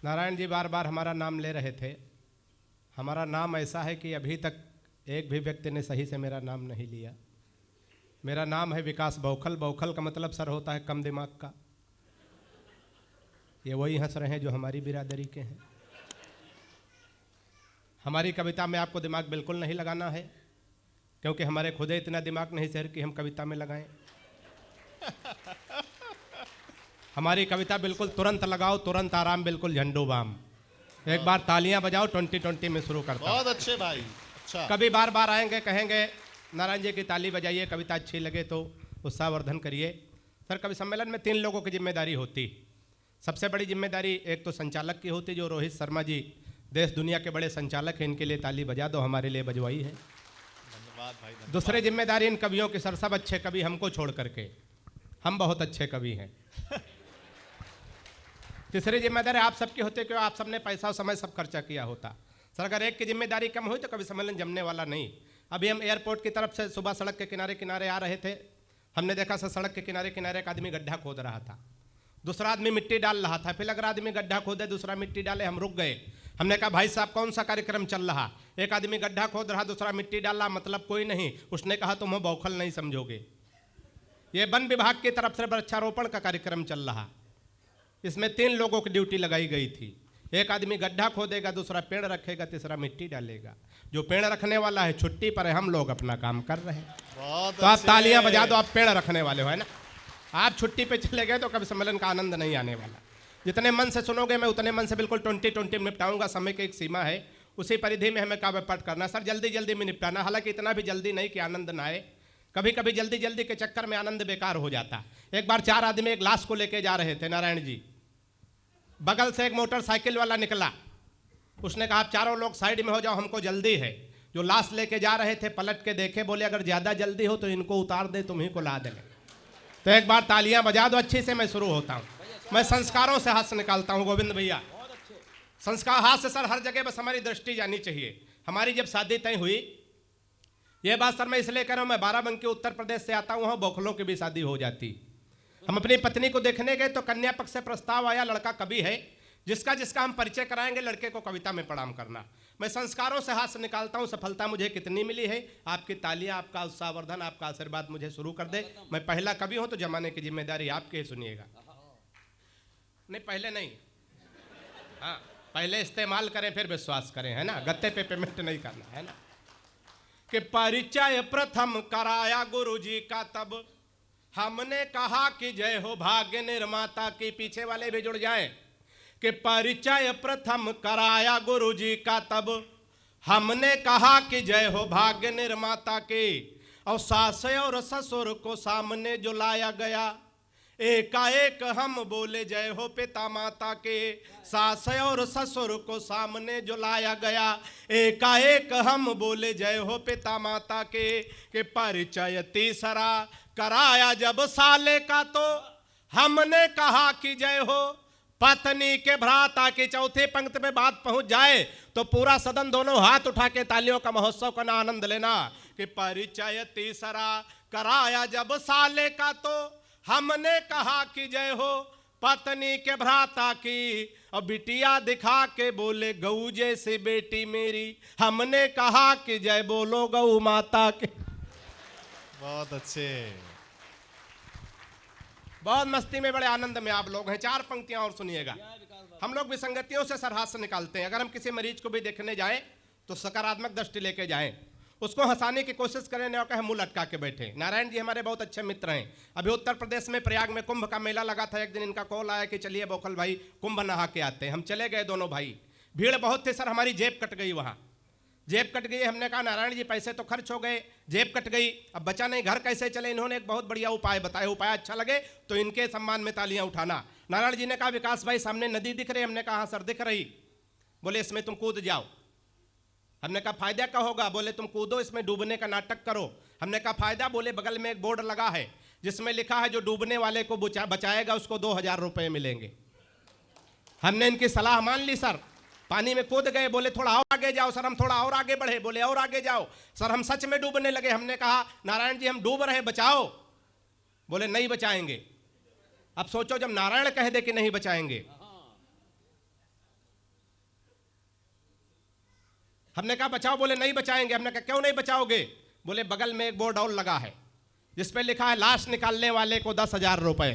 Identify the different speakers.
Speaker 1: नारायण जी बार बार हमारा नाम ले रहे थे। हमारा नाम ऐसा है कि अभी तक एक भी व्यक्ति ने सही से मेरा नाम नहीं लिया। मेरा नाम है विकास बौखल। बौखल का मतलब सर होता है कम दिमाग का। ये वही हंस रहे हैं जो हमारी बिरादरी के हैं। हमारी कविता में आपको दिमाग बिल्कुल नहीं लगाना है, क्योंकि हमारे खुदे इतना दिमाग नहीं सर कि हम कविता में लगाएं। हमारी कविता बिल्कुल तुरंत लगाओ, तुरंत आराम, बिल्कुल झंडू बाम। एक बार तालियां बजाओ, 2020 में शुरू करता हूं।
Speaker 2: बहुत अच्छे भाई, अच्छा।
Speaker 1: कभी बार बार आएंगे, कहेंगे नारायण जी की ताली बजाइए, कविता अच्छी लगे तो उत्साहवर्धन करिए। सर कवि सम्मेलन में 3 लोगों की जिम्मेदारी होती। सबसे बड़ी जिम्मेदारी एक तो संचालक की होती, जो रोहित शर्मा जी देश दुनिया के बड़े संचालक हैं, इनके लिए ताली बजा दो, हमारे लिए बजवाई है।
Speaker 2: धन्यवाद भाई, धन्यवाद।
Speaker 1: दूसरी जिम्मेदारी इन कवियों की, सर सब अच्छे कवि हमको छोड़ करके, हम बहुत अच्छे कवि हैं। तीसरी जिम्मेदारी आप सबकी होती है, क्यों आप सबने पैसा और समय सब खर्चा किया होता। सर अगर एक की जिम्मेदारी कम हुई तो कभी सम्मेलन जमने वाला नहीं। अभी हम एयरपोर्ट की तरफ से सुबह सड़क के किनारे किनारे आ रहे थे, हमने देखा सर सड़क के किनारे किनारे एक आदमी गड्ढा खोद रहा था, दूसरा आदमी मिट्टी डाल रहा था। फिर अगर आदमी गड्ढा खोदे, दूसरा मिट्टी डाले, हम रुक गए। हमने कहा भाई साहब कौन सा कार्यक्रम चल रहा? एक आदमी गड्ढा खोद रहा, दूसरा मिट्टी डाल रहा, मतलब कोई नहीं। उसने कहा तुम बौखल नहीं समझोगे, ये वन विभाग की तरफ से वृक्षारोपण का कार्यक्रम चल रहा। इसमें 3 लोगों की ड्यूटी लगाई गई थी। एक आदमी गड्ढा खोदेगा, दूसरा पेड़ रखेगा, तीसरा मिट्टी डालेगा। जो पेड़ रखने वाला है छुट्टी पर है, हम लोग अपना काम कर रहे हैं। तो आप तालियां बजा दो, आप पेड़ रखने वाले हो, है ना। आप छुट्टी पे चले गए तो कभी सम्मेलन का आनंद नहीं आने वाला। जितने मन से सुनोगे मैं उतने मन से बिल्कुल 2020 में निपटाऊंगा। समय की एक सीमा है, उसी परिधि में हमें काव्य पाठ करना। सर जल्दी जल्दी में निपटाना, हालांकि इतना भी जल्दी नहीं कि आनंद ना आए। कभी कभी जल्दी जल्दी के चक्कर में आनंद बेकार हो जाता। एक बार 4 आदमी एक लाश को लेके जा रहे थे नारायण जी। बगल से एक मोटरसाइकिल वाला निकला, उसने कहा आप चारों लोग साइड में हो जाओ, हमको जल्दी है। जो लाश लेके जा रहे थे पलट के देखे, बोले अगर ज्यादा जल्दी हो तो इनको उतार दे, तुम्ही को ला देंगे। तो एक बार तालियां बजा दो अच्छी से, मैं शुरू होता हूं। मैं संस्कारों से हाथ निकालता हूं गोविंद भैया। संस्कार हाथ से सर हर जगह बस हमारी दृष्टि जानी चाहिए। हमारी जब शादी तय हुई, यह बात सर मैं इसलिए कह रहा हूं, मैं बाराबंकी उत्तर प्रदेश से आता हूं, वहां बौखलों की भी शादी हो जाती। हम अपनी पत्नी को देखने गए तो कन्या पक्ष से प्रस्ताव आया, लड़का कवि है, जिसका जिसका हम परिचय कराएंगे, लड़के को कविता में प्रणाम करना। मैं संस्कारों से हाथ से निकालता हूं। सफलता मुझे कितनी मिली है, आपकी तालियां, आपका उत्साहवर्धन, आपका आशीर्वाद मुझे शुरू कर दे। मैं पहला कवि हूं तो जमाने की जिम्मेदारी आपकी, सुनिएगा। नहीं पहले नहीं, हाँ पहले इस्तेमाल करें फिर विश्वास करें, है ना। गत्ते पे पेमेंट नहीं करना, है ना। कि परिचय प्रथम कराया गुरुजी का, तब हमने कहा कि जय हो भाग्य निर्माता की। पीछे वाले भी जुड़ जाएं। कि परिचय प्रथम कराया गुरुजी का, तब हमने कहा कि जय हो भाग्य निर्माता के। और सास और ससुर को सामने जो लाया गया, एकाएक हम बोले जय हो पिता माता के। सास और ससुर को सामने जो लाया गया, एकाएक हम बोले जय हो पिता माता के। कि परिचय तीसरा कराया जब साले का, तो हमने कहा कि जय हो पत्नी के भ्राता की। चौथी पंक्ति में बात पहुंच जाए तो पूरा सदन दोनों हाथ उठा के तालियों का महोत्सव का आनंद लेना। कि परिचय तीसरा कराया जब साले का, तो हमने कहा कि जय हो पत्नी के भ्राता की। और बिटिया दिखा के बोले गऊ जैसी बेटी मेरी, हमने कहा कि जय बोलो गऊ माता के।
Speaker 2: बहुत अच्छे,
Speaker 1: बहुत मस्ती में, बड़े आनंद में आप लोग हैं। 4 पंक्तियां और सुनिएगा। हम लोग विसंगतियों से सर हाथ से निकालते हैं। अगर हम किसी मरीज को भी देखने जाएं तो सकारात्मक दृष्टि लेके जाएं, उसको हंसाने की कोशिश करें, ना कहे मुंह लटका के बैठे। नारायण जी हमारे बहुत अच्छे मित्र हैं। अभी उत्तर प्रदेश में प्रयाग में कुंभ का मेला लगा था। एक दिन इनका कॉल आया कि चलिए बौखल भाई कुंभ नहा के आते हैं। हम चले गए दोनों भाई। भीड़ बहुत थी सर, हमारी जेब कट गई वहाँ। जेब कट गई। हमने कहा नारायण जी पैसे तो खर्च हो गए, जेब कट गई, अब बचा नहीं, घर कैसे चले। इन्होंने एक बहुत बढ़िया उपाय बताया। उपाय अच्छा लगे तो इनके सम्मान में तालियां उठाना। नारायण जी ने कहा विकास भाई सामने नदी दिख रही? हमने कहा हाँ सर दिख रही। बोले इसमें तुम कूद जाओ। हमने कहा फायदा क्या होगा? बोले तुम कूदो, इसमें डूबने का नाटक करो। हमने कहा फायदा? बोले बगल में एक बोर्ड लगा है जिसमें लिखा है जो डूबने वाले को बचाएगा उसको 2000 रुपये मिलेंगे। हमने इनकी सलाह मान ली सर, पानी में कूद गए। बोले थोड़ा और आगे जाओ सर। हम थोड़ा और आगे बढ़े, बोले और आगे जाओ सर। हम सच में डूबने लगे। हमने कहा नारायण जी हम डूब रहे, बचाओ। बोले नहीं बचाएंगे। अब सोचो जब नारायण कह दे कि नहीं बचाएंगे हमने कहा बचाओ, बोले नहीं बचाएंगे। हमने कहा क्यों नहीं बचाओगे? बोले बगल में एक बोर्ड और लगा है जिस पे लिखा है लाश निकालने वाले को 10,000 रुपए।